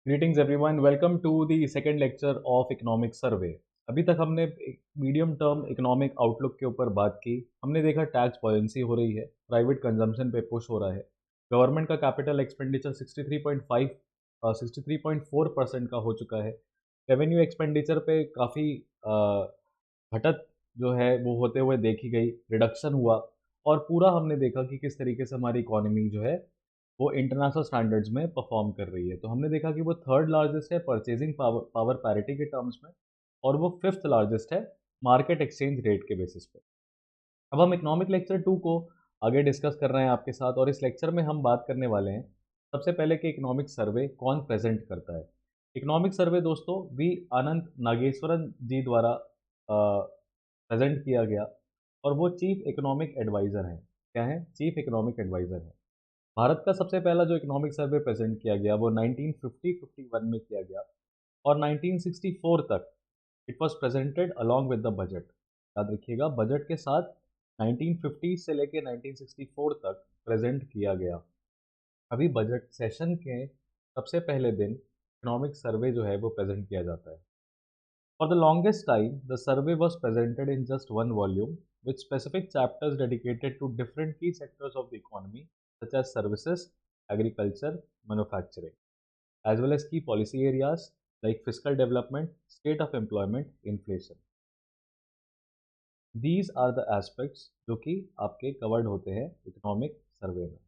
Greetings everyone, welcome to the second lecture of economic survey. अभी तक हमने एक मीडियम टर्म इकोनॉमिक आउटलुक के ऊपर बात की। हमने देखा टैक्स पॉलिसी हो रही है, प्राइवेट कंजम्पशन पे पुश हो रहा है, गवर्नमेंट का कैपिटल एक्सपेंडिचर 63.4% का हो चुका है। रेवेन्यू एक्सपेंडिचर पे काफ़ी घटत जो है वो होते हुए देखी गई, रिडक्शन हुआ। और पूरा हमने देखा कि किस तरीके से हमारी इकोनॉमी जो है वो इंटरनेशनल स्टैंडर्ड्स में परफॉर्म कर रही है। तो हमने देखा कि वो थर्ड लार्जेस्ट है परचेजिंग पावर पैरिटी के टर्म्स में, और वो फिफ्थ लार्जेस्ट है मार्केट एक्सचेंज रेट के बेसिस पे। अब हम इकोनॉमिक लेक्चर 2 को आगे डिस्कस कर रहे हैं आपके साथ, और इस लेक्चर में हम बात करने वाले हैं सबसे पहले कि इकोनॉमिक सर्वे कौन प्रेजेंट करता है। इकोनॉमिक सर्वे दोस्तों वी अनंत नागेश्वरन जी द्वारा प्रेजेंट किया गया, और वो चीफ इकोनॉमिक एडवाइज़र हैं। क्या है? चीफ इकोनॉमिक एडवाइज़र हैं। भारत का सबसे पहला जो इकोनॉमिक सर्वे प्रेजेंट किया गया वो 1950-51 में किया गया, और 1964 तक it was presented along with the budget. याद रखिएगा, बजट के साथ 1950 से लेके 1964 तक प्रेजेंट किया गया। अभी बजट सेशन के सबसे पहले दिन इकोनॉमिक सर्वे जो है वो प्रेजेंट किया जाता है। For the longest time, the survey was presented in just one volume, with specific chapters dedicated to different key sectors of the economy, such as services, agriculture, manufacturing, as well as key policy areas like fiscal development, state of employment, inflation. These are the aspects जो कि आपके covered होते हैं economic survey में।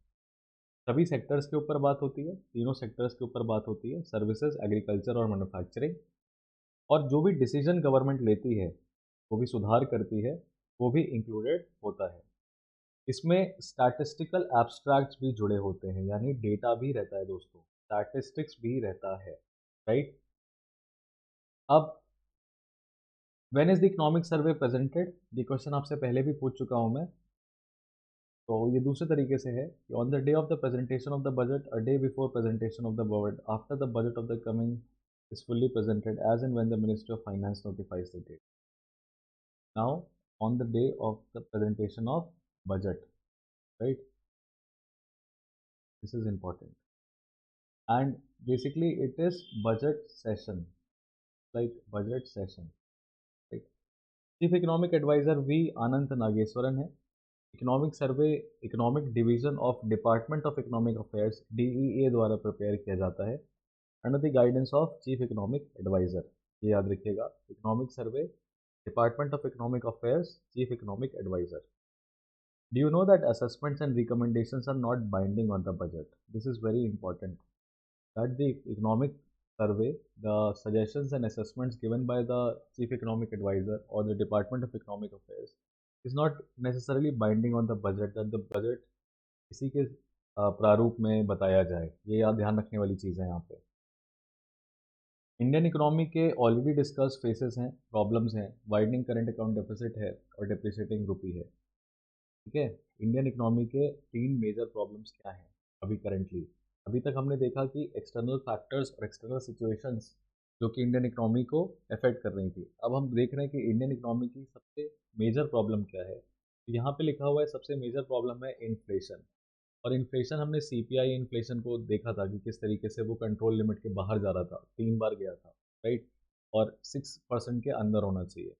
सभी sectors के ऊपर बात होती है, तीनों सेक्टर्स के ऊपर बात होती है, सर्विसेज, एग्रीकल्चर और मैन्युफैक्चरिंग। और जो भी डिसीजन गवर्नमेंट लेती है, वो भी सुधार करती है, वो भी इंक्लूडेड होता है। इसमें स्टैटिस्टिकल एब्स्ट्रैक्ट्स भी जुड़े होते हैं, यानी डेटा भी रहता है दोस्तों, स्टैटिस्टिक्स भी रहता है, राइट। अब when is the economic survey presented, ये क्वेश्चन आपसे पहले भी पूछ चुका हूं मैं। तो ये दूसरे तरीके से है कि on the day of the presentation of the budget, a day before presentation of the budget, after the budget of the coming is fully presented as and when the Ministry of Finance notifies the date. Now, on the day of the presentation of budget, right? This is important. And basically, it is budget session, like budget session, right? Chief Economic Advisor V. Anant Nageswaran है। Economic survey economic division of department of economic affairs DEA द्वारा prepare किया जाता है under the guidance of chief economic adviser. ये याद रखिएगा, economic survey department of economic affairs chief economic adviser. Do you know that assessments and recommendations are not binding on the budget? This is very important. That the economic survey, the suggestions and assessments given by the chief economic advisor or the Department of Economic Affairs is not necessarily binding on the budget, that the budget इसी के प्रारूप में बताया जाए। ये याद ध्यान रखने वाली चीज़ है यहाँ पे। इंडियन इकोनॉमी के ऑलरेडी डिस्कस फेसेस हैं, प्रॉब्लम्स हैं, वाइडनिंग करंट अकाउंट डेफिसिट है और डिप्रिसिएटिंग रुपी है। ठीक है। इंडियन इकोनॉमी के तीन मेजर प्रॉब्लम्स क्या हैं अभी करेंटली। अभी तक हमने देखा कि एक्सटर्नल फैक्टर्स और एक्सटर्नल सिचुएशंस जो कि इंडियन इकोनॉमी को अफेक्ट कर रही थी। अब हम देख रहे हैं कि इंडियन इकोनॉमी की सबसे मेजर प्रॉब्लम क्या है। तो यहाँ पे लिखा हुआ है सबसे मेजर प्रॉब्लम है इन्फ्लेशन। और इन्फ्लेशन हमने CPI इन्फ्लेशन को देखा था कि किस तरीके से वो कंट्रोल लिमिट के बाहर जा रहा था, 3 बार गया था, राइट। और 6% के अंदर होना चाहिए।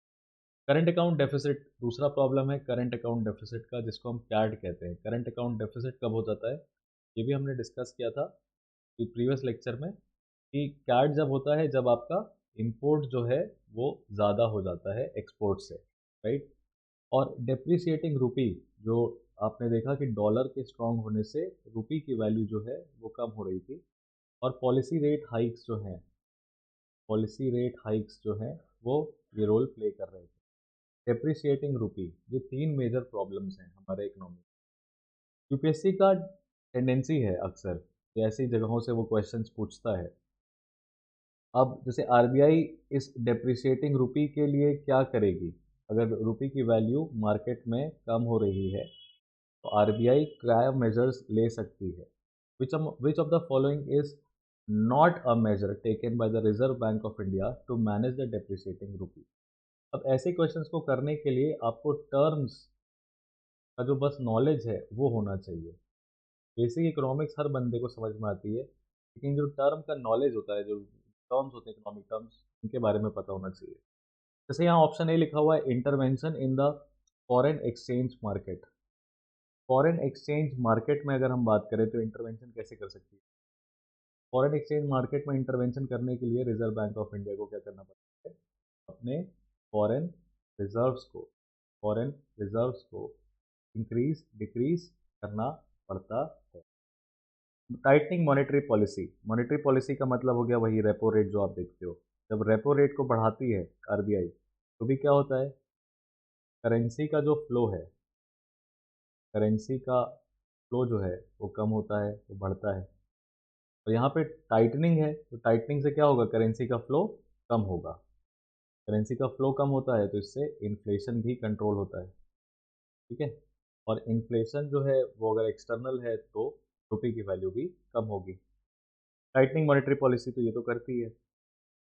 करंट अकाउंट डेफिसिट दूसरा प्रॉब्लम है, करंट अकाउंट डेफिसिट का, जिसको हम कैड कहते हैं। करंट अकाउंट डेफिसिट कब हो जाता है, ये भी हमने डिस्कस किया था प्रीवियस लेक्चर में, कि कैड जब होता है जब आपका इंपोर्ट जो है वो ज़्यादा हो जाता है एक्सपोर्ट से, राइट। और डेप्रिसिएटिंग रूपी, जो आपने देखा कि डॉलर के स्ट्रांग होने से रूपी की वैल्यू जो है वो कम हो रही थी। और पॉलिसी रेट हाइक्स जो हैं वो ये रोल प्ले कर रहे थे। डेप्रिसिएटिंग रूपी, ये तीन मेजर प्रॉब्लम्स हैं हमारे इकोनॉमी। यूपीएससी का टेंडेंसी है अक्सर कि ऐसी जगहों से वो क्वेश्चंस पूछता है। अब जैसे आरबीआई इस डेप्रिसिएटिंग रूपी के लिए क्या करेगी, अगर रूपी की वैल्यू मार्केट में कम हो रही है तो आरबीआई क्या मेजर्स ले सकती है। Which of the following is not a measure taken by the Reserve Bank of India to manage the depreciating rupee. अब ऐसे क्वेश्चंस को करने के लिए आपको टर्म्स का जो बस नॉलेज है वो होना चाहिए। बेसिक इकोनॉमिक्स हर बंदे को समझ में आती है लेकिन जो टर्म का नॉलेज होता है, जो टर्म्स होते हैं इकोनॉमिक टर्म्स, उनके बारे में पता होना चाहिए। जैसे यहाँ ऑप्शन ए लिखा हुआ है, intervention in the foreign exchange market. Foreign exchange market में अगर हम बात करें तो इंटरवेंशन कैसे कर सकती है? फॉरेन एक्सचेंज मार्केट में इंटरवेंशन करने के लिए रिजर्व बैंक ऑफ इंडिया को क्या करना पड़ता है? अपने फॉरेन रिजर्व्स को फॉरेन रिजर्व्स को इंक्रीज डिक्रीज करना पड़ता है। टाइटनिंग मॉनेटरी पॉलिसी का मतलब हो गया वही रेपो रेट जो आप देखते हो। जब रेपो रेट को बढ़ाती है आरबीआई, तो भी क्या होता है, करेंसी का जो फ्लो है, करेंसी का फ्लो जो है वो कम होता है, वो बढ़ता है। और यहाँ पे टाइटनिंग है, तो टाइटनिंग से क्या होगा, करेंसी का फ्लो कम होगा। करेंसी का फ्लो कम होता है तो इससे इन्फ्लेशन भी कंट्रोल होता है। ठीक है, और इन्फ्लेशन जो है वो अगर एक्सटर्नल है तो रुपये की वैल्यू भी कम होगी। टाइटनिंग मॉनेटरी पॉलिसी तो ये तो करती है।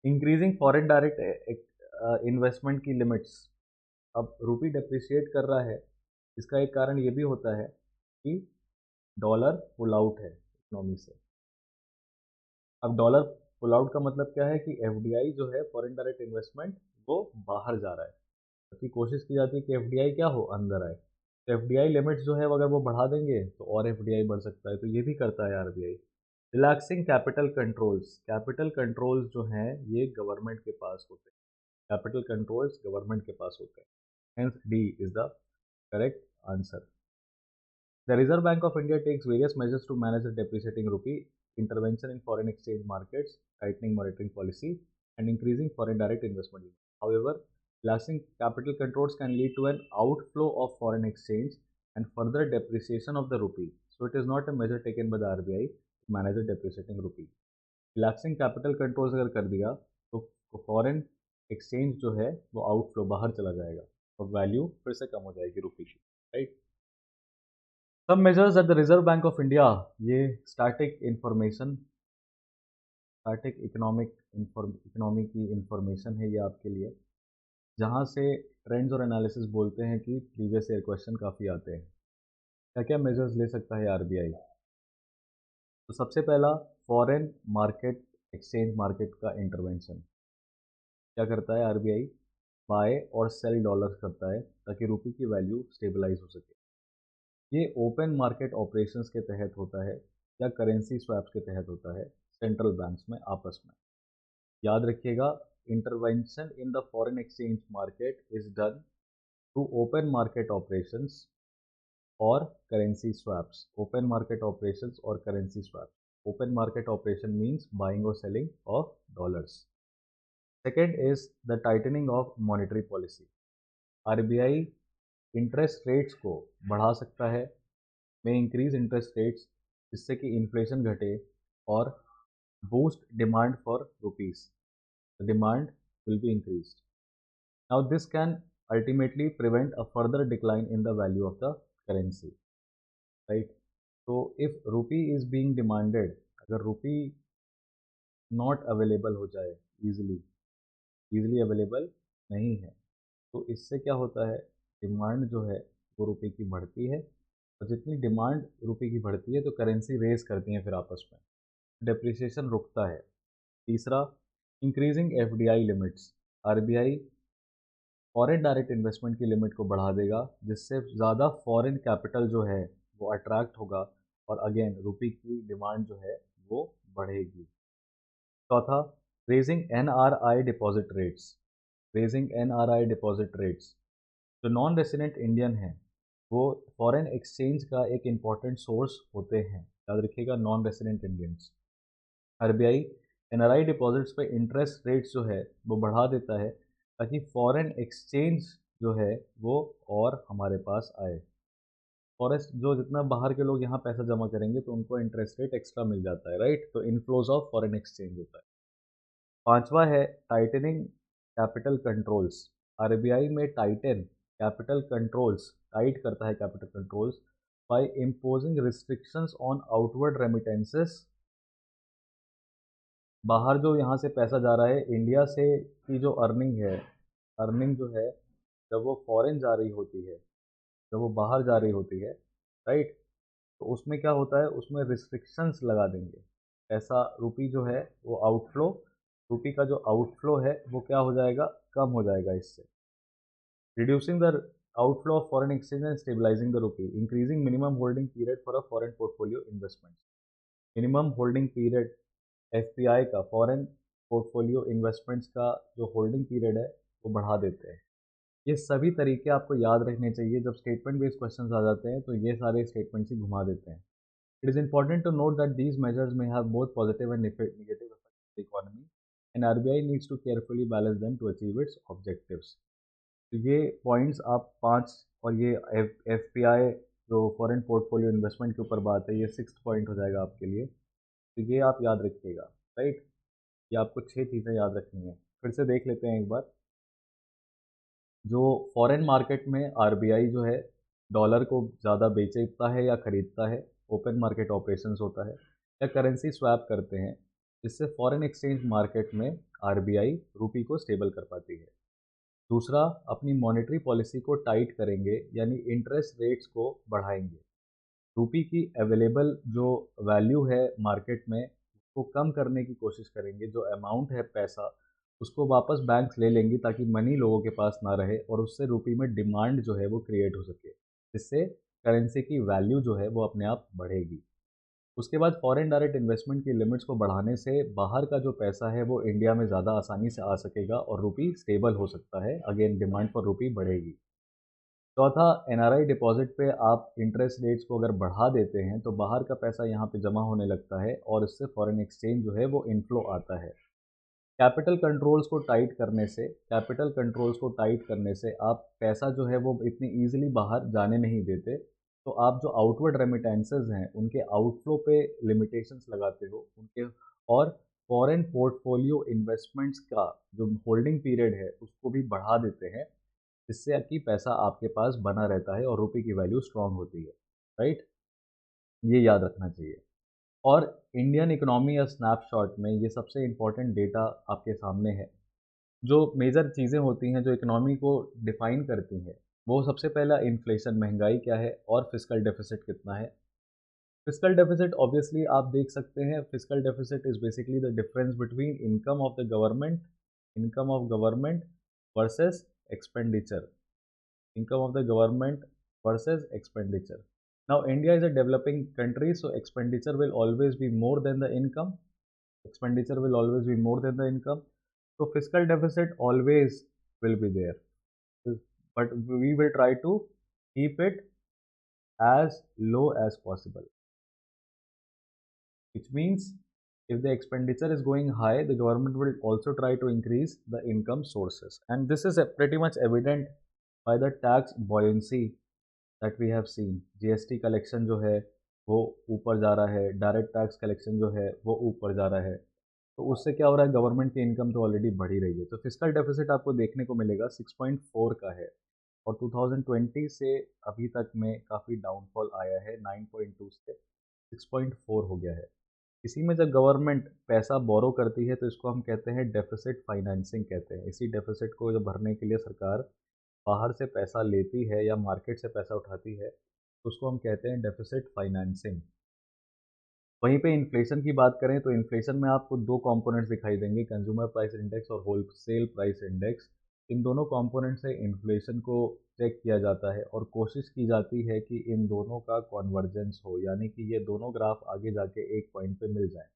इंक्रीजिंग फॉरेन डायरेक्ट इन्वेस्टमेंट की लिमिट्स। अब रुपी डेप्रिशिएट कर रहा है, इसका एक कारण ये भी होता है कि डॉलर पुल आउट है इकोनॉमी से। अब डॉलर पुल आउट का मतलब क्या है कि एफडीआई जो है, फॉरेन डायरेक्ट इन्वेस्टमेंट, वो बाहर जा रहा है। जबकि कोशिश की जाती है कि एफडीआई क्या हो, अंदर आए। तो एफडीआई लिमिट्स जो है वो अगर वो बढ़ा देंगे तो और एफडीआई बढ़ सकता है, तो ये भी करता है आरबीआई। रिलैक्सिंग कैपिटल कंट्रोल्स जो हैं ये गवर्नमेंट के पास होते हैं। कैपिटल कंट्रोल्स गवर्नमेंट के पास होते हैं। Hence D is the correct answer. The Reserve Bank of India takes various measures to manage the depreciating rupee, intervention in foreign exchange markets, tightening monetary policy, and increasing foreign direct investment. However, relaxing capital controls can lead to an outflow of foreign exchange and further depreciation of the rupee. So it is not a measure taken by the RBI to manage the depreciating rupee. Relaxing capital controls अगर कर दिया तो foreign exchange जो है वो outflow बाहर चला जाएगा और वैल्यू फिर से कम हो जाएगी रुपी की, राइट। सब measures at the Reserve Bank of India, ये स्टैटिक इकोनॉमी की इंफॉर्मेशन है ये आपके लिए, जहाँ से ट्रेंड्स और एनालिसिस बोलते हैं कि प्रीवियस ईयर क्वेश्चन काफ़ी आते हैं। क्या क्या मेजर्स ले सकता है आरबीआई? तो सबसे पहला, फॉरेन मार्केट एक्सचेंज मार्केट का इंटरवेंशन। क्या करता है आरबीआई? बाय और सेल डॉलर्स करता है ताकि रुपये की वैल्यू स्टेबलाइज हो सके। ये ओपन मार्केट ऑपरेशंस के तहत होता है या करेंसी स्वैप्स के तहत होता है सेंट्रल बैंक्स में आपस में। याद रखिएगा, intervention in the foreign exchange market is done through open market operations और currency swaps. Open market operations और currency swaps. Open market operation means buying और selling of dollars. Second is the tightening of monetary policy. RBI interest rates को बढ़ा सकता है, में increase interest rates, जिससे कि इन्फ्लेशन घटे और boost demand for rupees. The demand will be increased. Now this can ultimately prevent a further decline in the value of the currency, right. तो if rupee is being demanded, अगर rupee not available हो जाए, easily available नहीं है, तो इससे क्या होता है, डिमांड जो है वो रुपये की बढ़ती है, और जितनी डिमांड रुपये की बढ़ती है तो करेंसी रेस करती हैं फिर आपस में, डेप्रिसिएशन रुकता है। तीसरा, increasing FDI limits. RBI foreign direct investment की लिमिट को बढ़ा देगा, जिससे ज़्यादा फॉरेन कैपिटल जो है वो अट्रैक्ट होगा और अगेन रुपये की डिमांड जो है वो बढ़ेगी। चौथा, raising NRI deposit rates. Raising NRI deposit rates, जो नॉन रेसिडेंट इंडियन हैं वो फॉरेन एक्सचेंज का एक इम्पॉर्टेंट सोर्स होते हैं। याद रखिएगा, non resident Indians. RBI NRI deposits पे इंटरेस्ट रेट्स जो है वो बढ़ा देता है ताकि फॉरेन एक्सचेंज जो है वो और हमारे पास आए। फॉरेस्ट जो जितना बाहर के लोग यहाँ पैसा जमा करेंगे तो उनको इंटरेस्ट रेट एक्स्ट्रा मिल जाता है, राइट। तो इनफ्लोज ऑफ फॉरेन एक्सचेंज होता है। पांचवा है टाइटनिंग कैपिटल कंट्रोल्स। आरबीआई में कैपिटल कंट्रोल्स, टाइट करता है capital controls by imposing restrictions on outward remittances. बाहर जो यहाँ से पैसा जा रहा है इंडिया से, की जो अर्निंग है, अर्निंग जो है जब वो फॉरेन जा रही होती है, जब वो बाहर जा रही होती है, राइट, तो उसमें क्या होता है, उसमें रिस्ट्रिक्शंस लगा देंगे। पैसा रूपी जो है वो आउटफ्लो, रूपी का जो आउटफ्लो है वो क्या हो जाएगा, कम हो जाएगा इससे। Reducing the outflow of foreign exchange and stabilising the rupee, increasing minimum holding period for a foreign portfolio investment. Minimum holding period FPI का, फॉरेन पोर्टफोलियो इन्वेस्टमेंट्स का जो होल्डिंग पीरियड है वो बढ़ा देते हैं। ये सभी तरीके आपको याद रखने चाहिए। जब स्टेटमेंट बेस्ड क्वेश्चंस आ जाते हैं तो ये सारे स्टेटमेंट्स ही घुमा देते हैं। It is important to note that these measures may have both positive and negative effects on the economy, and RBI needs to carefully balance them to achieve its objectives. तो ये पॉइंट्स आप 5, और ये F P I जो foreign portfolio investment के ऊपर बात है, ये 6th पॉइंट हो जाएगा आपके लिए। तो ये आप याद रखिएगा, राइट। ये आपको 6 चीज़ें याद रखनी है। फिर से देख लेते हैं एक बार। जो फॉरेन मार्केट में आरबीआई जो है डॉलर को ज़्यादा बेचता है या ख़रीदता है, ओपन मार्केट ऑपरेशंस होता है, या करेंसी स्वैप करते हैं, जिससे फॉरेन एक्सचेंज मार्केट में आरबीआई रूपी को स्टेबल कर पाती है। दूसरा, अपनी मॉनेटरी पॉलिसी को टाइट करेंगे, यानी इंटरेस्ट रेट्स को बढ़ाएंगे। रूपी की अवेलेबल जो वैल्यू है मार्केट में उसको कम करने की कोशिश करेंगे। जो अमाउंट है पैसा, उसको वापस बैंक्स ले लेंगी ताकि मनी लोगों के पास ना रहे, और उससे रूपी में डिमांड जो है वो क्रिएट हो सके, जिससे करेंसी की वैल्यू जो है वो अपने आप बढ़ेगी। उसके बाद फॉरेन डायरेक्ट इन्वेस्टमेंट की लिमिट्स को बढ़ाने से बाहर का जो पैसा है वो इंडिया में ज़्यादा आसानी से आ सकेगा और रूपी स्टेबल हो सकता है। अगेन डिमांड फॉर रूपी बढ़ेगी। चौथा, एनआरआई डिपॉजिट पे आप इंटरेस्ट रेट्स को अगर बढ़ा देते हैं तो बाहर का पैसा यहाँ पे जमा होने लगता है और इससे फॉरेन एक्सचेंज जो है वो इनफ्लो आता है। कैपिटल कंट्रोल्स को टाइट करने से आप पैसा जो है वो इतनी ईजिली बाहर जाने नहीं देते। तो आप जो आउटवर्ड रेमिटेंसेस हैं उनके आउटफ्लो पे लिमिटेशंस लगाते हो उनके, और फॉरेन पोर्टफोलियो इन्वेस्टमेंट्स का जो होल्डिंग पीरियड है उसको भी बढ़ा देते हैं, जिससे कि पैसा आपके पास बना रहता है और रुपये की वैल्यू स्ट्रांग होती है, राइट। ये याद रखना चाहिए। और इंडियन इकोनॉमी या स्नैपशॉट में ये सबसे इम्पोर्टेंट डेटा आपके सामने है। जो मेजर चीज़ें होती हैं जो इकोनॉमी को डिफाइन करती हैं, वो सबसे पहला इन्फ्लेशन, महंगाई क्या है, और फिस्कल डेफिसिट कितना है। फिस्कल डेफिसिट ऑब्वियसली आप देख सकते हैं, fiscal deficit is basically the difference between income of government versus expenditure, income of the government versus expenditure. Now, India is a developing country, so expenditure will always be more than the income. Expenditure will always be more than the income. So, fiscal deficit always will be there. But we will try to keep it as low as possible, which means if the expenditure is going high, the government will also try to increase the income sources. And this is pretty much evident by the tax buoyancy that we have seen. GST collection जो है वो ऊपर जा रहा है, direct tax collection जो है वो ऊपर जा रहा है। तो उससे क्या हो रहा है, गवर्नमेंट की इनकम तो ऑलरेडी बढ़ी रही है। तो फिस्कल डेफिसिट आपको देखने को मिलेगा 6.4 का है, और 2020 से अभी तक में काफ़ी डाउनफॉल आया है, 9.2 से 6.4 हो गया है। इसी में जब गवर्नमेंट पैसा बोरो करती है तो इसको हम कहते हैं डेफिसिट फाइनेंसिंग कहते हैं। इसी डेफिसिट को जब भरने के लिए सरकार बाहर से पैसा लेती है या मार्केट से पैसा उठाती है तो उसको हम कहते हैं डेफिसिट फाइनेंसिंग। वहीं पे इन्फ्लेशन की बात करें तो इन्फ्लेशन में आपको दो कंपोनेंट्स दिखाई देंगे, कंज्यूमर प्राइस इंडेक्स और होलसेल प्राइस इंडेक्स। इन दोनों कंपोनेंट से इन्फ्लेशन को चेक किया जाता है और कोशिश की जाती है कि इन दोनों का कॉन्वर्जेंस हो, यानी कि ये दोनों ग्राफ आगे जाके एक पॉइंट पे मिल जाए।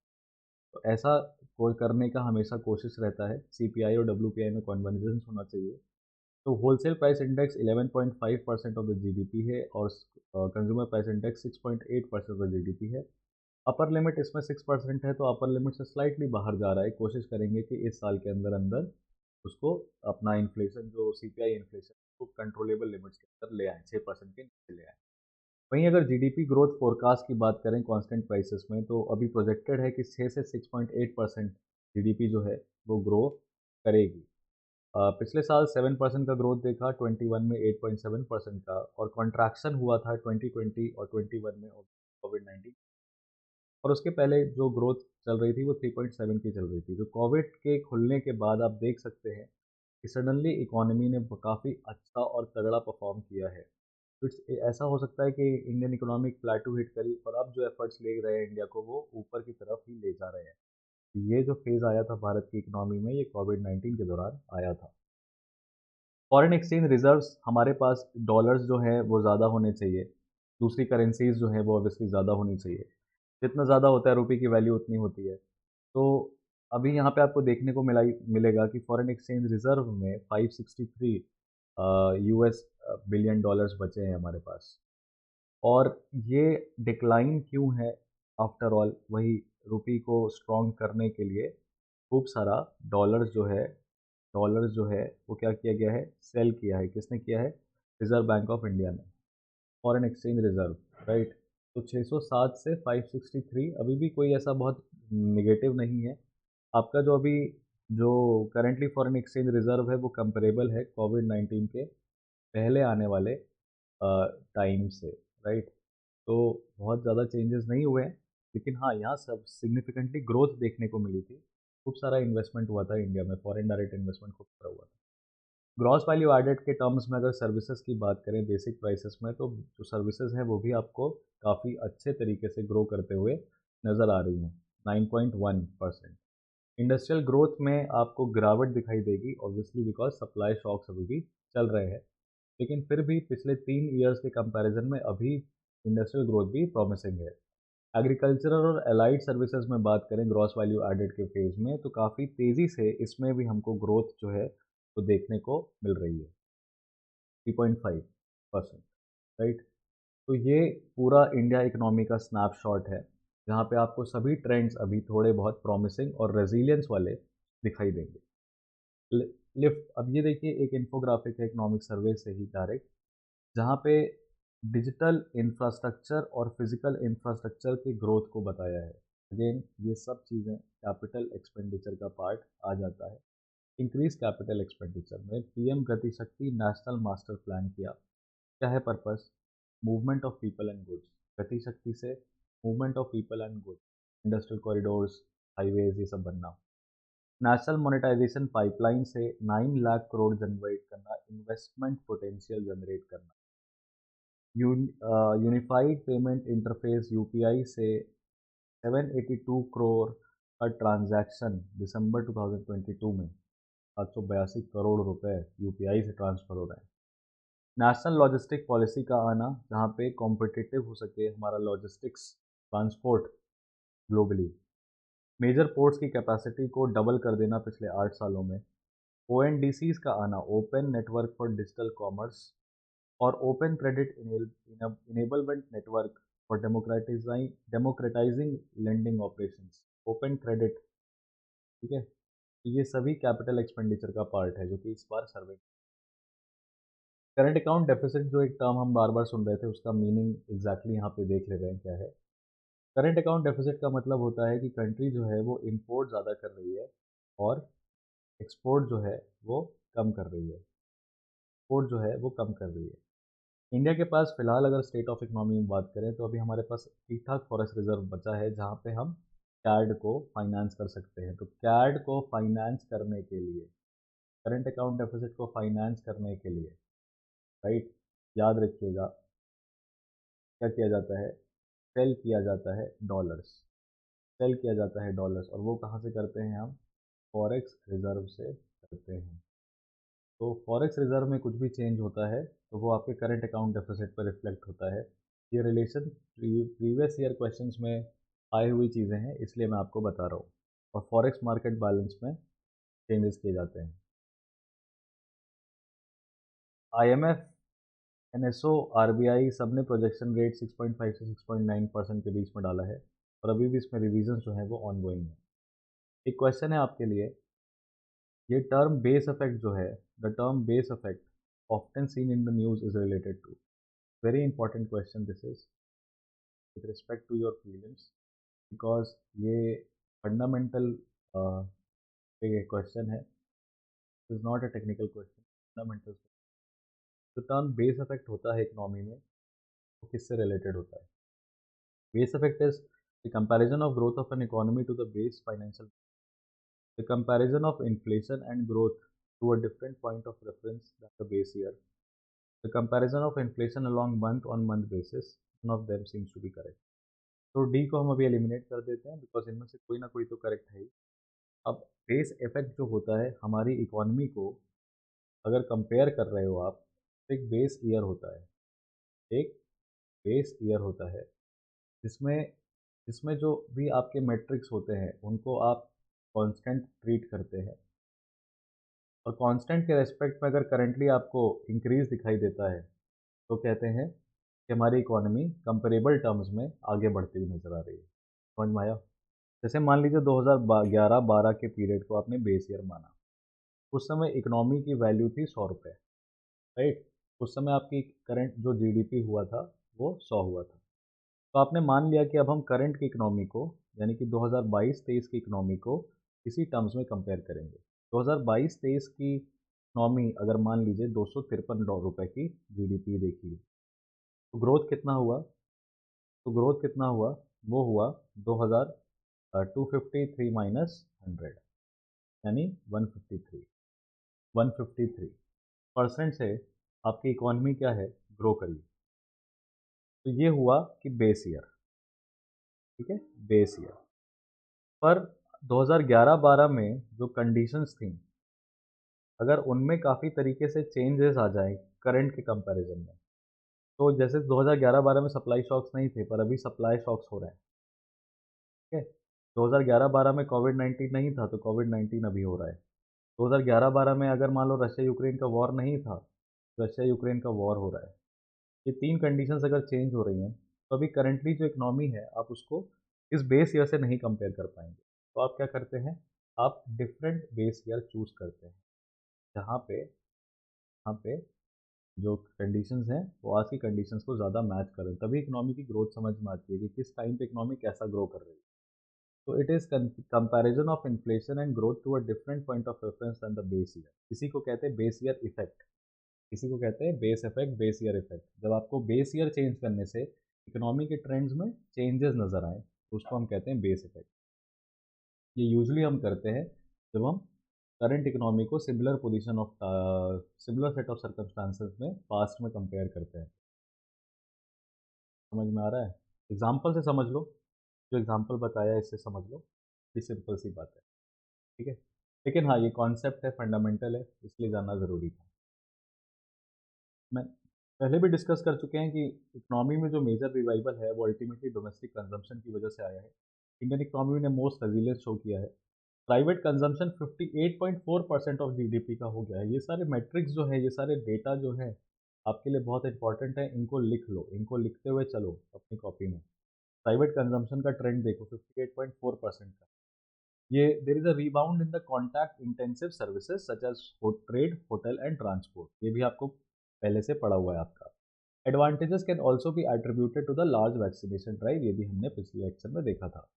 तो ऐसा कोई करने का हमेशा कोशिश रहता है। सीपीआई और डब्ल्यूपीआई में कॉन्वर्जेंस होना चाहिए। तो wholesale price index 11.5% of the GDP है, और consumer price index 6.8% of the GDP है। अपर लिमिट इसमें 6% है, तो अपर लिमिट से स्लाइटली बाहर जा रहा है। कोशिश करेंगे कि इस साल के अंदर अंदर उसको अपना इन्फ्लेशन जो सीपीआई इन्फ्लेशन को कंट्रोलेबल लिमिट्स के अंदर ले आए, 6% के नीचे ले आए। वहीं अगर जीडीपी ग्रोथ फोरकास्ट की बात करें कांस्टेंट प्राइसेस में, तो अभी प्रोजेक्टेड है कि 6 से 6.8% जीडीपी जो है वो ग्रो करेगी। पिछले साल 7% का ग्रोथ देखा, 21 में 8.7% का, और कॉन्ट्रैक्शन हुआ था 2020 और 21 में कोविड-19। और उसके पहले जो ग्रोथ चल रही थी वो 3.7 की चल रही थी। तो कोविड के खुलने के बाद आप देख सकते हैं कि सडनली इकोनॉमी ने काफ़ी अच्छा और तगड़ा परफॉर्म किया है। इट्स ऐसा हो सकता है कि इंडियन इकोनॉमिक प्लेटू हिट करी और अब जो एफर्ट्स ले रहे हैं इंडिया को वो ऊपर की तरफ ही ले जा रहे हैं। ये जो फेज़ आया था भारत की इकोनॉमी में ये कोविड-19 के दौरान आया था। फॉरेन एक्सचेंज रिजर्व्स हमारे पास डॉलर्स जो हैं वो ज़्यादा होने चाहिए। दूसरी करेंसीज़ जो हैं वो ऑब्वियसली ज़्यादा होनी चाहिए। जितना ज़्यादा होता है रुपए की वैल्यू उतनी होती है। तो अभी यहाँ पे आपको देखने को मिलेगा कि फॉरेन एक्सचेंज रिजर्व में 563 यूएस बिलियन डॉलर्स बचे हैं हमारे पास। और ये डिक्लाइन क्यों है? आफ्टर ऑल वही रुपये को स्ट्रॉन्ग करने के लिए खूब सारा डॉलर्स जो है वो क्या किया गया है? सेल किया है। किसने किया है? रिज़र्व बैंक ऑफ इंडिया ने। Foreign exchange reserve, right? तो 607 से 563 अभी भी कोई ऐसा बहुत नेगेटिव नहीं है। आपका जो करंटली फॉरेन एक्सचेंज रिज़र्व है वो कंपेरेबल है कोविड-19 के पहले आने वाले टाइम से, राइट? तो बहुत ज़्यादा चेंजेस नहीं हुए हैं, लेकिन हाँ, यहाँ सब सिग्निफिकेंटली ग्रोथ देखने को मिली थी। खूब सारा इन्वेस्टमेंट हुआ था इंडिया में, फॉरेन डायरेक्ट इन्वेस्टमेंट खूब सारा हुआ था। ग्रॉस वैल्यू एडेड के टर्म्स में अगर सर्विसेज की बात करें बेसिक प्राइसेस में, तो जो सर्विसेज हैं वो भी आपको काफ़ी अच्छे तरीके से ग्रो करते हुए नज़र आ रही हैं, 9.1%। इंडस्ट्रियल ग्रोथ में आपको गिरावट दिखाई देगी, ऑब्वियसली बिकॉज सप्लाई शॉक्स अभी भी चल रहे हैं। लेकिन फिर भी पिछले 3 ईयर्स के कंपैरिजन में अभी इंडस्ट्रियल ग्रोथ भी प्रॉमिसिंग है। एग्रीकल्चरल और एलाइड सर्विसेज में बात करें ग्रॉस वैल्यू एडेड के फेज़ में, तो काफ़ी तेज़ी से इसमें भी हमको ग्रोथ जो है वो देखने को मिल रही है, 3.5%, राइट? तो ये पूरा इंडिया इकोनॉमी का स्नैपशॉट है, जहाँ पे आपको सभी ट्रेंड्स अभी थोड़े बहुत प्रॉमिसिंग और रेजिलियंस वाले दिखाई देंगे। लि लिफ्ट, अब ये देखिए एक इन्फोग्राफिक है इकोनॉमिक सर्वे से ही डायरेक्ट, जहाँ पे डिजिटल इंफ्रास्ट्रक्चर और फिजिकल इंफ्रास्ट्रक्चर की ग्रोथ को बताया है। अगेन ये सब चीज़ें कैपिटल एक्सपेंडिचर का पार्ट आ जाता है। इंक्रीज कैपिटल एक्सपेंडिचर में पीएम गति शक्ति नेशनल मास्टर प्लान किया। क्या है purpose? Movement of people and goods. गति शक्ति से movement of people and goods, industrial corridors, highways, ये सब बनना। नेशनल मोनेटाइजेशन पाइपलाइन से 9 लाख करोड़ जनरेट करना, इन्वेस्टमेंट पोटेंशियल जनरेट करना। यूनिफाइड पेमेंट इंटरफेस यूपीआई से 782 करोड़ का ट्रांजैक्शन दिसंबर 2022 में, 782 करोड़ रुपए यूपीआई से ट्रांसफर हो रहे हैं। नेशनल लॉजिस्टिक पॉलिसी का आना, जहाँ पे कॉम्पिटिटिव हो सके हमारा logistics transport globally. Major ports की कैपेसिटी को डबल कर देना पिछले 8 सालों में। ओएनडीसीज का आना, open network for digital commerce, और open credit enablement network for democratising lending operations, open credit. ठीक है, तो ये सभी कैपिटल एक्सपेंडिचर का पार्ट है जो कि इस बार सर्वे। करंट अकाउंट डेफिसिट जो एक टर्म हम बार बार सुन रहे थे, उसका मीनिंग एग्जैक्टली यहाँ पे देख ले रहे हैं क्या है। करंट अकाउंट डेफिसिट का मतलब होता है कि कंट्री जो है वो इंपोर्ट ज़्यादा कर रही है और एक्सपोर्ट जो है वो कम कर रही है, एक्सपोर्ट जो है वो कम कर रही है। इंडिया के पास फिलहाल अगर स्टेट ऑफ इकोनॉमी में बात करें तो अभी हमारे पास ठीक ठाक फॉरेक्स रिजर्व बचा है, जहाँ पे हम कैड को फाइनेंस कर सकते हैं। तो कैड को फाइनेंस करने के लिए, करंट अकाउंट डेफिसिट को फाइनेंस करने के लिए, राइट, याद रखिएगा क्या किया जाता है? सेल किया जाता है डॉलर्स, सेल किया जाता है डॉलर्स, और वो कहाँ से करते हैं हम? फॉरेक्स रिजर्व से करते हैं। तो फॉरेक्स रिजर्व में कुछ भी चेंज होता है तो वो आपके करंट अकाउंट डेफिसिट पर रिफ्लेक्ट होता है। ये रिलेशन प्रीवियस ईयर क्वेश्चंस में आई हुई चीज़ें हैं, इसलिए मैं आपको बता रहा हूँ। और फॉरेक्स मार्केट बैलेंस में चेंजेस किए जाते हैं। आईएमएफ, एनएसओ, आरबीआई सब ने प्रोजेक्शन रेट 6.5 से 6.9% के बीच में डाला है, और अभी भी इसमें रिविजन जो है वो ऑनगोइंग है। एक क्वेश्चन है आपके लिए, ये टर्म बेस इफेक्ट जो है, the term base effect often seen in the news is related to, very important question this is with respect to your prelims, because ये फंडामेंटल क्वेश्चन है, is not a technical question, fundamental. जो term base effect होता है economy में वो किससे related होता है? Base effect is the comparison of growth of an economy to the base financial, the comparison of inflation and growth to a different point of reference than the base year. The comparison of inflation along month on month basis, none of them seems to be correct. तो D को हम अभी eliminate कर देते हैं because इनमें से कोई ना कोई तो करेक्ट है ही। अब बेस इफेक्ट जो होता है हमारी इकोनॉमी को अगर कंपेयर कर रहे हो आप, तो एक बेस ईयर होता है, एक बेस ईयर होता है जिसमें जिसमें जो भी आपके मैट्रिक्स होते हैं उनको आप कांस्टेंट ट्रीट करते हैं, और कांस्टेंट के रेस्पेक्ट में अगर करंटली आपको इंक्रीज दिखाई देता है तो कहते हैं कि हमारी इकोनॉमी कंपेरेबल टर्म्स में आगे बढ़ती हुई नजर आ रही है। समझ में आया? जैसे मान लीजिए 2011-12 के पीरियड को आपने बेस ईयर माना। उस समय इकोनॉमी की वैल्यू थी 100 रुपये, राइट? उस समय आपकी करंट जो जीडीपी हुआ था वो 100 हुआ था। तो आपने मान लिया कि अब हम करंट की इकोनॉमी को, यानी कि 2022-23 की इकोनॉमी को इसी टर्म्स में कंपेयर करेंगे। 2022-23 की इकोनॉमी अगर मान लीजिए 253 रुपये की जीडीपी देखिए, तो ग्रोथ कितना हुआ? तो ग्रोथ कितना हुआ? वो हुआ 253 माइनस 100, यानी 153 से आपकी इकोनॉमी क्या है, ग्रो करी। तो ये हुआ कि बेस ईयर, ठीक है, बेस ईयर। पर 2011-12 में जो कंडीशंस थी, अगर उनमें काफ़ी तरीके से चेंजेस आ जाए करंट के कंपैरिजन में, तो जैसे 2011-12 में सप्लाई शॉक्स नहीं थे पर अभी सप्लाई शॉक्स हो रहे हैं, ठीक है। 2011-12 में कोविड-19 नहीं था तो कोविड-19 अभी हो रहा है। 2011-12 में अगर मान लो रशिया यूक्रेन का वॉर नहीं था, रशिया यूक्रेन का वॉर हो रहा है। ये 3 कंडीशंस अगर चेंज हो रही हैं, तो अभी करंटली जो इकोनॉमी है, आप उसको इस बेस ईयर से नहीं कंपेयर कर पाएँगे। तो आप क्या करते हैं? आप डिफरेंट बेस ईयर चूज़ करते हैं, जहाँ पे जो कंडीशंस हैं, वो आज की कंडीशंस को ज़्यादा मैच करें। तभी इकोनॉमी की ग्रोथ समझ में आती है कि किस टाइम पे इकोनॉमी कैसा ग्रो कर रही है। तो it is comparison of inflation and growth to a different point of reference then the base year. इसी को कहते हैं बेस ईयर इफेक्ट। इसी को कहते हैं base effect, base year effect. जब आपको बेस ईयर चेंज करने से इकोनॉमी के ट्रेंड्स में चेंजेस नजर आए, तो उसको हम कहते हैं बेस इफेक्ट। ये यूजली हम करते हैं जब हम करंट इकोनॉमी को सिमिलर सेट ऑफ सर्कमस्टांसेस में पास्ट में कंपेयर करते हैं। समझ में आ रहा है? एग्जाम्पल से समझ लो, जो एग्जाम्पल बताया इससे समझ लो, ये सिंपल सी बात है, ठीक है। लेकिन हाँ, ये कॉन्सेप्ट है, फंडामेंटल है, इसलिए जानना ज़रूरी था। मैं पहले भी डिस्कस कर चुके हैं कि इकोनॉमी में जो मेजर रिवाइवल है वो अल्टीमेटली डोमेस्टिक कंजम्पशन की वजह से आया है। इंडियन इकोनॉमी ने मोस्ट रेजिलियंस शो किया है। प्राइवेट कंजम्पशन 58.4% ऑफ जीडीपी का हो गया है। ये सारे मैट्रिक्स जो है, ये सारे डेटा जो है, आपके लिए बहुत इंपॉर्टेंट है। इनको लिख लो, इनको लिखते हुए चलो अपनी कॉपी में। प्राइवेट कंजम्पशन का ट्रेंड देखो 58.4% का। ये there is a rebound in the contact intensive services such as trade, hotel and transport. ये भी आपको पहले से पढ़ा हुआ है आपका। Advantages can also be attributed to the large vaccination drive. ये भी हमने पिछले लेक्चर में देखा था।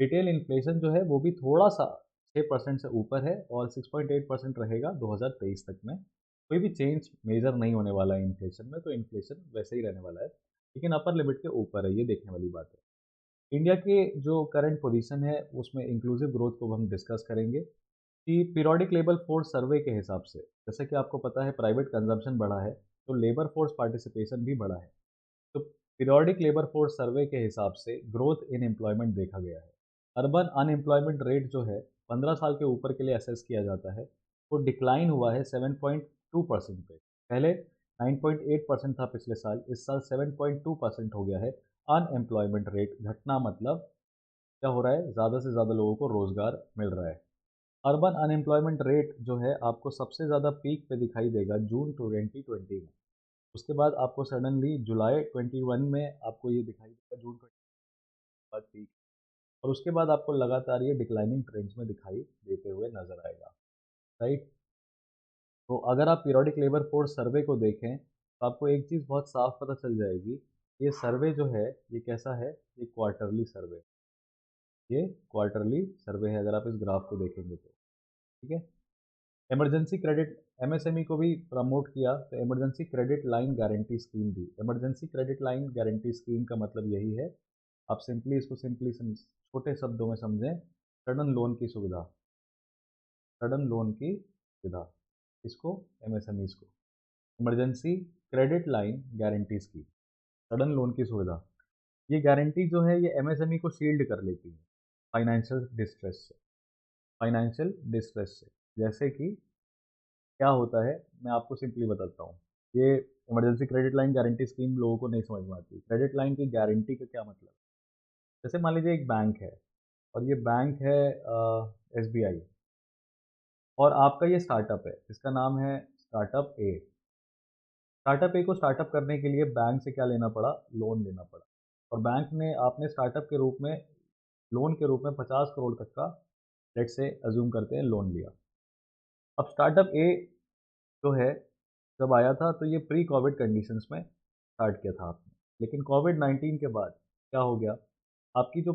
रिटेल इन्फ्लेशन जो है वो भी थोड़ा सा 6% से ऊपर है और 6.8% रहेगा 2023 तक में। कोई भी चेंज मेजर नहीं होने वाला है इन्फ्लेशन में, तो इन्फ्लेशन वैसे ही रहने वाला है, लेकिन अपर लिमिट के ऊपर है, ये देखने वाली बात है। इंडिया के जो करंट पोजीशन है उसमें इंक्लूसिव ग्रोथ को हम डिस्कस करेंगे कि पीरियोडिक लेबर फोर्स सर्वे के हिसाब से, जैसे कि आपको पता है प्राइवेट कंजम्पशन बढ़ा है तो लेबर फोर्स पार्टिसिपेशन भी बढ़ा है। तो पीरियोडिक लेबर फोर्स सर्वे के हिसाब से ग्रोथ इन एम्प्लॉयमेंट देखा गया है। अर्बन अनएम्प्लॉयमेंट रेट जो है 15 साल के ऊपर के लिए असेस किया जाता है, वो डिक्लाइन हुआ है 7.2% पे। पहले 9.8% था पिछले साल, इस साल 7.2% हो गया है। अनएम्प्लॉयमेंट रेट घटना मतलब क्या हो रहा है, ज़्यादा से ज़्यादा लोगों को रोज़गार मिल रहा है। अर्बन अनएम्प्लॉयमेंट रेट जो है आपको सबसे ज़्यादा पीक पे दिखाई देगा जून 2020 में। उसके बाद आपको सडनली जुलाई 21 में आपको ये दिखाई देगा, जून 20 बाद पीक, और उसके बाद आपको लगातार ये डिक्लाइनिंग ट्रेंड्स में दिखाई देते हुए नजर आएगा, राइट। तो अगर आप पीरियोडिक लेबर फोर्स सर्वे को देखें तो आपको एक चीज़ बहुत साफ पता चल जाएगी। ये सर्वे जो है ये कैसा है, ये क्वार्टरली सर्वे, ये क्वार्टरली सर्वे है अगर आप इस ग्राफ को देखेंगे तो, ठीक है। इमरजेंसी क्रेडिट, एमएसएमई को भी प्रमोट किया, तो emergency credit line guarantee scheme दी। Emergency credit line guarantee scheme का मतलब यही है, आप सिंपली इसको छोटे शब्दों में समझें, सडन लोन की सुविधा, सडन लोन की सुविधा, इसको एमएसएमईज को, emergency credit line guarantee scheme, sudden loan की सुविधा। ये गारंटी जो है ये एमएसएमई को शील्ड कर लेती है फाइनेंशियल डिस्ट्रेस से। फाइनेंशियल डिस्ट्रेस से जैसे कि क्या होता है, मैं आपको सिंपली बताता हूँ। ये emergency credit line guarantee scheme लोगों को नहीं समझ में आती। क्रेडिट लाइन की गारंटी का क्या मतलब? जैसे मान लीजिए एक बैंक है और ये बैंक है एसबीआई, और आपका ये स्टार्टअप है, इसका नाम है स्टार्टअप ए। स्टार्टअप ए को स्टार्टअप करने के लिए बैंक से क्या लेना पड़ा? लोन लेना पड़ा। और बैंक ने आपने स्टार्टअप के रूप में लोन के रूप में 50 करोड़ तक का, लेट से अज्यूम करते हैं, लोन लिया। अब स्टार्टअप ए जो है जब आया था तो ये प्री कोविड कंडीशंस में स्टार्ट किया था आपने, लेकिन कोविड-19 के बाद क्या हो गया? आपकी जो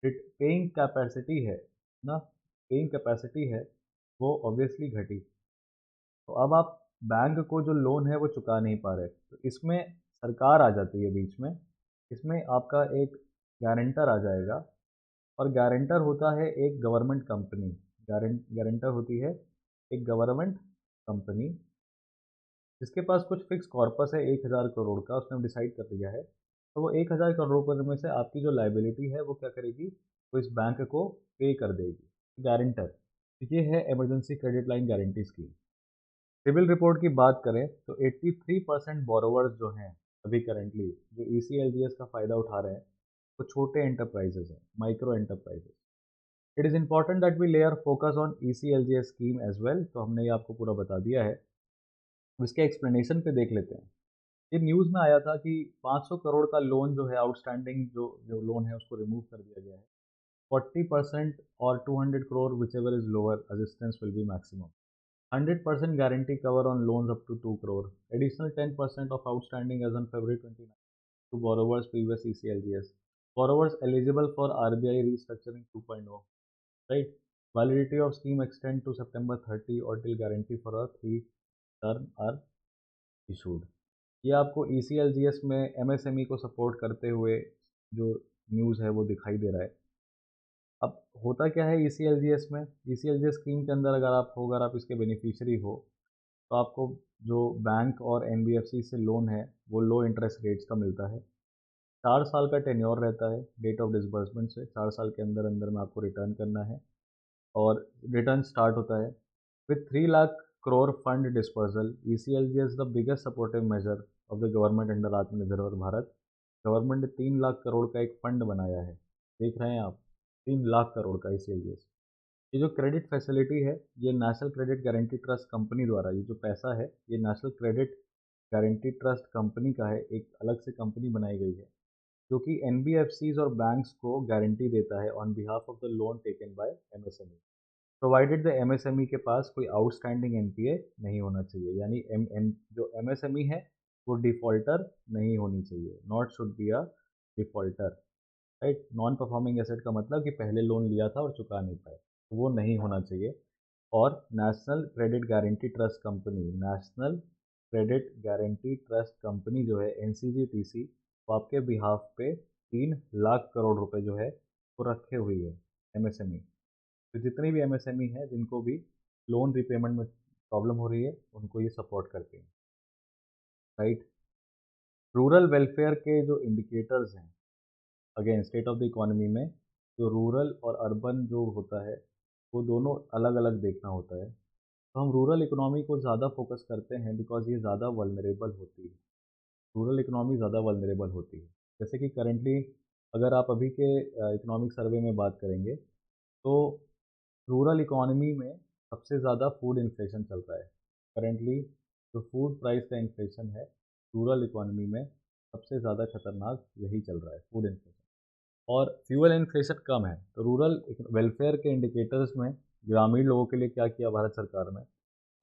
पेइंग कैपेसिटी है ना, पेइंग कैपेसिटी है वो ऑब्वियसली घटी। तो अब आप बैंक को जो लोन है वो चुका नहीं पा रहे, तो इसमें सरकार आ जाती है बीच में। इसमें आपका एक गारंटर आ जाएगा, और गारंटर होता है एक गवर्नमेंट कंपनी। गारंटर होती है एक गवर्नमेंट कंपनी जिसके पास कुछ फिक्स कॉर्पस है 1000 करोड़ का, उसने डिसाइड कर लिया है। तो वो 1000 करोड़ रुपये में से आपकी जो लाइबिलिटी है वो क्या करेगी? वो इस बैंक को पे कर देगी, गारंटर। ये है emergency credit line guarantee scheme. CIBIL report की बात करें तो 83% बोरोवर्स जो हैं अभी करेंटली जो ईसीएलजीएस का फ़ायदा उठा रहे हैं वो छोटे एंटरप्राइजेज हैं, micro enterprises. It is important that we layer focus on ECLGS scheme as well. तो हमने ये आपको पूरा बता दिया है। अब इसके एक्सप्लेनेशन पे देख लेते हैं। ये न्यूज़ में आया था कि 500 करोड़ का लोन जो है आउटस्टैंडिंग, जो जो लोन है उसको रिमूव कर दिया गया है। 40% और 200 crore which ever is lower assistance will be maximum. 100% guarantee cover on loans up to 2 crore. Additional 10% of outstanding as on February 29 to borrowers previous ECLGS. Borrowers eligible for RBI restructuring 2.0. Right? Validity of scheme extend to September 30 or till guarantee for a 3 term are issued. ये आपको ECLGS में MSME को support करते हुए जो news है वो दिखाई दे रहा है। अब होता क्या है ECLGS में? ECLGS स्कीम के अंदर अगर आप इसके बेनिफिशियरी हो तो आपको जो बैंक और एनबीएफसी से लोन है वो लो इंटरेस्ट रेट्स का मिलता है। 4 साल का टेन्योर रहता है डेट ऑफ डिसबर्समेंट से। 4 साल के अंदर अंदर में आपको रिटर्न करना है, और रिटर्न स्टार्ट होता है with 3 lakh crore fund dispersal. E C L G is the biggest supportive measure of the government under Atmanirbhar Bharat. Government ने 3 लाख करोड़ का एक फंड बनाया है, देख रहे हैं आप, 3 लाख करोड़ का ई सी एल जी। ये जो क्रेडिट फैसिलिटी है ये national credit guarantee trust company द्वारा, ये जो पैसा है ये national credit guarantee trust company का है। एक अलग से कंपनी बनाई गई है जो कि एनबीएफसीज और बैंक्स को गारंटी देता है on behalf of the loan taken by MSME, provided the MSME के पास कोई आउटस्टैंडिंग एनपीए नहीं होना चाहिए। यानी जो एमएसएमई है वो डिफॉल्टर नहीं होनी चाहिए, not should be a defaulter. Right? Non performing asset का मतलब कि पहले लोन लिया था और चुका नहीं पाए, तो वो नहीं होना चाहिए। और national credit guarantee trust company, national credit guarantee trust company जो है एनसीजीटीसी, वो आपके बिहाफ पे 3 लाख करोड़ रुपए जो है वो रखे हुई है एमएसएमई। तो जितनी भी एमएसएमई है जिनको भी लोन रिपेमेंट में प्रॉब्लम हो रही है उनको ये सपोर्ट करते हैं। राइट? रूरल वेलफेयर के जो इंडिकेटर्स हैं, again state of the economy में जो रूरल और अर्बन जो होता है वो दोनों अलग अलग देखना होता है। तो हम रूरल इकोनॉमी को ज़्यादा फोकस करते हैं बिकॉज ये ज़्यादा वल्नरेबल होती है। रूरल इकोनॉमी ज़्यादा वल्नरेबल होती है। जैसे कि करंटली अगर आप अभी के इकोनॉमिक सर्वे में बात करेंगे तो रूरल इकोनॉमी में सबसे ज़्यादा फूड इन्फ्लेशन चल रहा है। करंटली जो फूड प्राइस का इन्फ्लेशन है रूरल इकोनॉमी में सबसे ज़्यादा खतरनाक यही चल रहा है, फूड इन्फ्लेशन। और फ्यूल इन्फ्लेशन कम है, तो रूरल वेलफेयर के इंडिकेटर्स में ग्रामीण लोगों के लिए क्या किया भारत सरकार ने?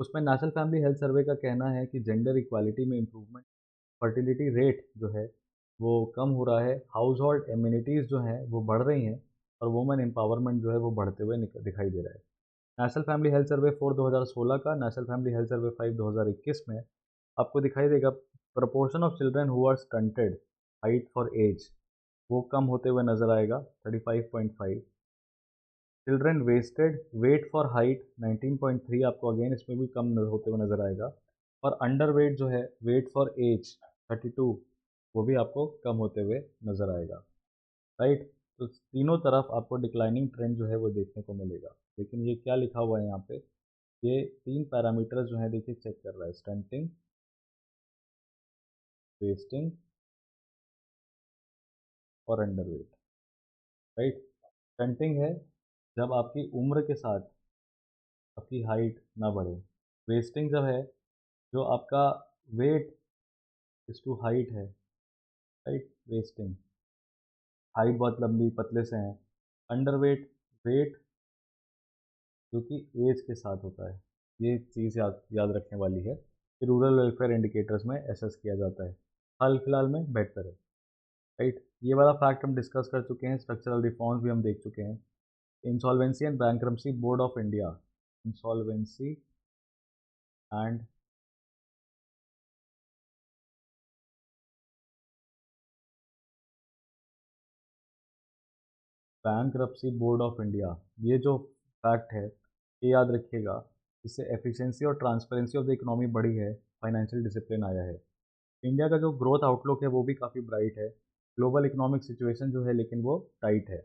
उसमें नेशनल फैमिली हेल्थ सर्वे का कहना है कि जेंडर इक्वालिटी में इम्प्रूवमेंट, फर्टिलिटी रेट जो है वो कम हो रहा है, हाउस होल्ड इम्यूनिटीज़ जो हैं वो बढ़ रही हैं, और वुमेन एम्पावरमेंट जो है वो बढ़ते हुए दिखाई दे रहा है। नेशनल फैमिली हेल्थ सर्वे 4 2016 का, नेशनल फैमिली हेल्थ सर्वे 5 2021 में आपको दिखाई देगा proportion of children who are stunted height for age वो कम होते हुए नजर आएगा 35.5। Children wasted weight for height 19.3 आपको अगेन इसमें भी कम होते हुए नजर आएगा। और अंडर वेट जो है, वेट फॉर एज 32, वो भी आपको कम होते हुए नज़र आएगा, राइट। तो तीनों तरफ आपको डिक्लाइनिंग ट्रेंड जो है वो देखने को मिलेगा। लेकिन ये क्या लिखा हुआ है यहाँ पे, ये 3 पैरामीटर्स जो हैं देखिए चेक कर रहा है, स्टंटिंग, वेस्टिंग और अंडरवेट, राइट। स्टंटिंग है जब आपकी उम्र के साथ आपकी हाइट ना बढ़े। वेस्टिंग जब है, जो आपका वेट इज टू हाइट है, राइट, वेस्टिंग, हाइट बहुत लंबी पतले से हैं। अंडरवेट, वेट जो कि एज के साथ होता है। ये चीज़ याद याद रखने वाली है कि रूरल वेलफेयर इंडिकेटर्स में एसेस किया जाता है। हाल फिलहाल में बेहतर है, राइट। ये वाला फैक्ट हम डिस्कस कर चुके हैं, स्ट्रक्चरल रिफॉर्म्स भी हम देख चुके हैं। Insolvency and bankruptcy board of India, insolvency and bankruptcy board of India, ये जो फैक्ट है ये याद रखिएगा। इससे एफिशिएंसी और ट्रांसपेरेंसी ऑफ द इकोनॉमी बढ़ी है, फाइनेंशियल डिसिप्लिन आया है। इंडिया का जो ग्रोथ आउटलुक है वो भी काफ़ी ब्राइट है। ग्लोबल इकोनॉमिक सिचुएशन जो है लेकिन वो टाइट है।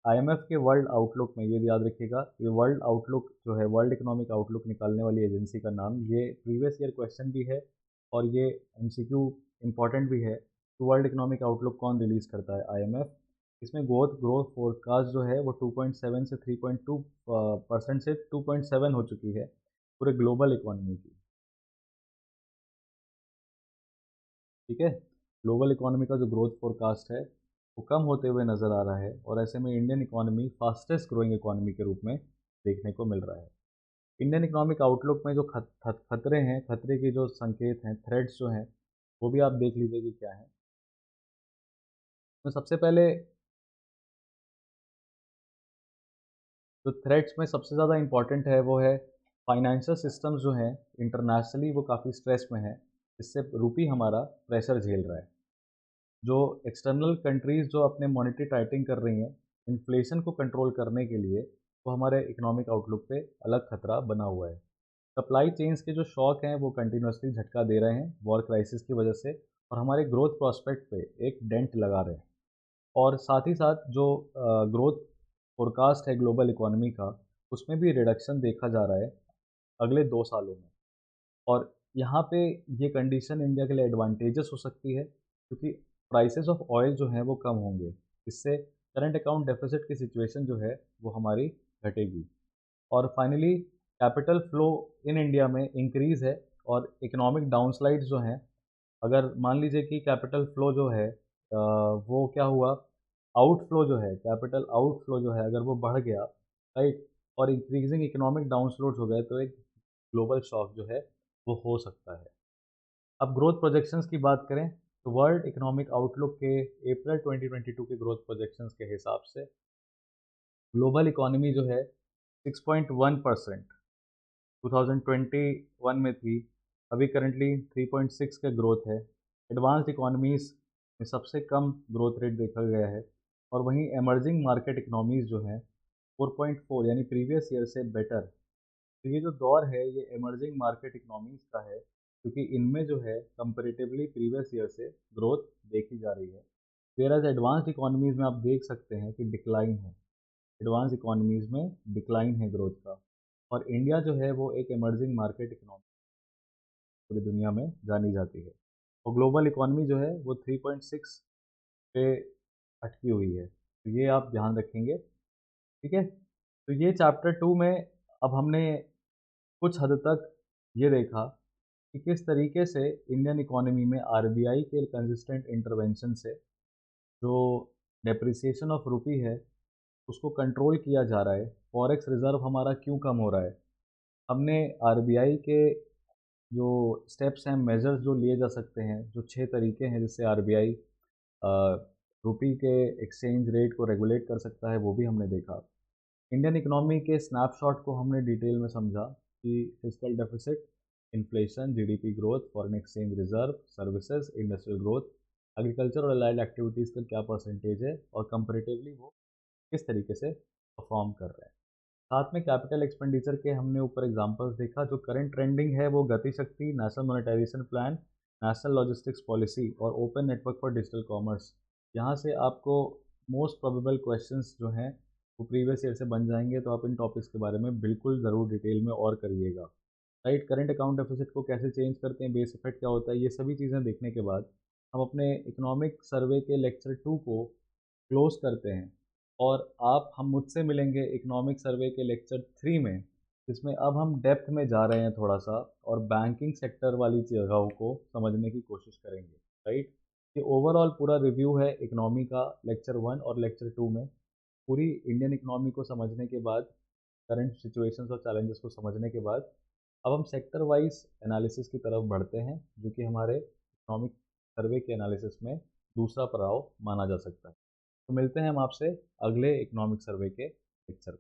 आईएमएफ के वर्ल्ड आउटलुक में ये भी याद रखिएगा, ये वर्ल्ड आउटलुक जो है, वर्ल्ड इकोनॉमिक आउटलुक निकालने वाली एजेंसी का नाम, ये प्रीवियस ईयर क्वेश्चन भी है और ये एमसीक्यू इम्पॉर्टेंट भी है। तो वर्ल्ड इकोनॉमिक आउटलुक कौन रिलीज़ करता है? आईएमएफ। इसमें ग्रोथ फोरकास्ट जो है वो 2.7 से 3.2% से 2.7 हो चुकी है पूरे ग्लोबल इकोनॉमी की, ठीक है। ग्लोबल इकोनॉमी का जो ग्रोथ फोरकास्ट है वो कम होते हुए नज़र आ रहा है और ऐसे में Indian economy fastest growing economy के रूप में देखने को मिल रहा है। इंडियन इकोनॉमिक आउटलुक में जो खतरे हैं, खतरे के जो संकेत हैं, थ्रेड्स जो हैं, वो भी आप देख लीजिए कि क्या है। तो सबसे पहले जो थ्रेड्स में सबसे ज़्यादा इंपॉर्टेंट है वो है फाइनेंशियल सिस्टम्स जो हैं इंटरनेशनली वो काफ़ी स्ट्रेस में है, इससे रूपी हमारा प्रेशर झेल रहा है। जो एक्सटर्नल कंट्रीज़ जो अपने मॉनेटरी टाइटिंग कर रही हैं, इन्फ्लेशन को कंट्रोल करने के लिए, वो हमारे इकोनॉमिक आउटलुक पे अलग खतरा बना हुआ है। सप्लाई चेन्स के जो शॉक हैं वो कंटिन्यूसली झटका दे रहे हैं वॉर क्राइसिस की वजह से और हमारे ग्रोथ प्रॉस्पेक्ट पे एक डेंट लगा रहे हैं। और साथ ही साथ जो ग्रोथ फोरकास्ट है ग्लोबल इकोनॉमी का, उसमें भी रिडक्शन देखा जा रहा है अगले 2 सालों में। और यहाँ पे ये कंडीशन इंडिया के लिए एडवांटेजेस हो सकती है क्योंकि प्राइसेस ऑफ ऑयल जो हैं वो कम होंगे। इससे करंट अकाउंट डेफिसिट की सिचुएशन जो है वो हमारी घटेगी। और finally capital flow in India में इंक्रीज़ है और इकोनॉमिक डाउनस्लाइड्स जो हैं, अगर मान लीजिए कि कैपिटल फ्लो जो है वो क्या हुआ, आउटफ्लो जो है, कैपिटल आउटफ्लो जो है अगर वो बढ़ गया, राइट, और इंक्रीजिंग इकोनॉमिक डाउनस्लोड्स हो गए तो एक ग्लोबल शॉक जो है वो हो सकता है। अब ग्रोथ प्रोजेक्शंस की बात करें तो वर्ल्ड इकोनॉमिक आउटलुक के अप्रैल 2022 के ग्रोथ प्रोजेक्शंस के हिसाब से ग्लोबल इकोनॉमी जो है 6.1% 2021 में थी, अभी करंटली 3.6 का ग्रोथ है। एडवांस्ड इकोनॉमीज़ में सबसे कम ग्रोथ रेट देखा गया है और वहीं एमर्जिंग मार्केट इकोनॉमीज़ जो हैं 4.4 यानी प्रीवियस ईयर से बेटर। तो ये जो दौर है ये इमर्जिंग मार्केट इकोनॉमीज़ का है क्योंकि इनमें जो है कंपैरेटिवली प्रीवियस ईयर से ग्रोथ देखी जा रही है। वेयरएज़ एडवांस्ड इकोनॉमीज़ में आप देख सकते हैं कि डिक्लाइन है, एडवांस इकोनॉमीज़ में डिक्लाइन है ग्रोथ का। और इंडिया जो है वो एक इमर्जिंग मार्केट इकोनॉमी पूरी दुनिया में जानी जाती है और ग्लोबल इकोनॉमी जो है वो 3.6 पे अटकी हुई है। तो ये आप ध्यान रखेंगे, ठीक है। तो ये चैप्टर 2 में अब हमने कुछ हद तक ये देखा कि किस तरीके से इंडियन इकोनॉमी में आरबीआई के कंसिस्टेंट इंटरवेंशन से जो डेप्रिसिएशन ऑफ रुपी है उसको कंट्रोल किया जा रहा है। फॉरेक्स रिज़र्व हमारा क्यों कम हो रहा है? हमने आरबीआई के जो स्टेप्स हैं, मेजर्स जो लिए जा सकते हैं, जो 6 तरीके हैं जिससे आरबीआई रुपी के एक्सचेंज रेट को रेगुलेट कर सकता है, वो भी हमने देखा। इंडियन इकोनॉमी के स्नैपशॉट को हमने डिटेल में समझा कि fiscal deficit, inflation, GDP growth, foreign exchange reserve, services, industrial growth, agriculture और अलाइड एक्टिविटीज़ का क्या परसेंटेज है और कंपेरेटिवली वो किस तरीके से परफॉर्म कर रहे हैं। साथ में कैपिटल एक्सपेंडिचर के हमने ऊपर एग्जांपल्स देखा। जो करंट ट्रेंडिंग है वो Gati Shakti, national monetisation plan, national logistics policy और open network for digital commerce. यहाँ से आपको मोस्ट प्रोबेबल क्वेश्चंस जो हैं वो प्रीवियस ईयर से बन जाएंगे, तो आप इन टॉपिक्स के बारे में बिल्कुल ज़रूर डिटेल में और करिएगा। राइट, करंट अकाउंट डेफिसिट को कैसे चेंज करते हैं, बेस इफेक्ट क्या होता है, ये सभी चीज़ें देखने के बाद हम अपने इकोनॉमिक सर्वे के लेक्चर 2 को क्लोज करते हैं। और आप हम मुझसे मिलेंगे इकोनॉमिक सर्वे के लेक्चर 3 में, जिसमें अब हम डेप्थ में जा रहे हैं थोड़ा सा और बैंकिंग सेक्टर वाली जगहों को समझने की कोशिश करेंगे। राइट, ये ओवरऑल पूरा रिव्यू है इकोनॉमी का लेक्चर 1 और लेक्चर 2 में। पूरी इंडियन इकोनॉमी को समझने के बाद, करंट सिचुएशंस और चैलेंजेस को समझने के बाद, अब हम सेक्टर वाइज एनालिसिस की तरफ बढ़ते हैं, जो कि हमारे इकोनॉमिक सर्वे के एनालिसिस में दूसरा पड़ाव माना जा सकता है। तो मिलते हैं हम आपसे अगले इकोनॉमिक सर्वे के लेक्चर में।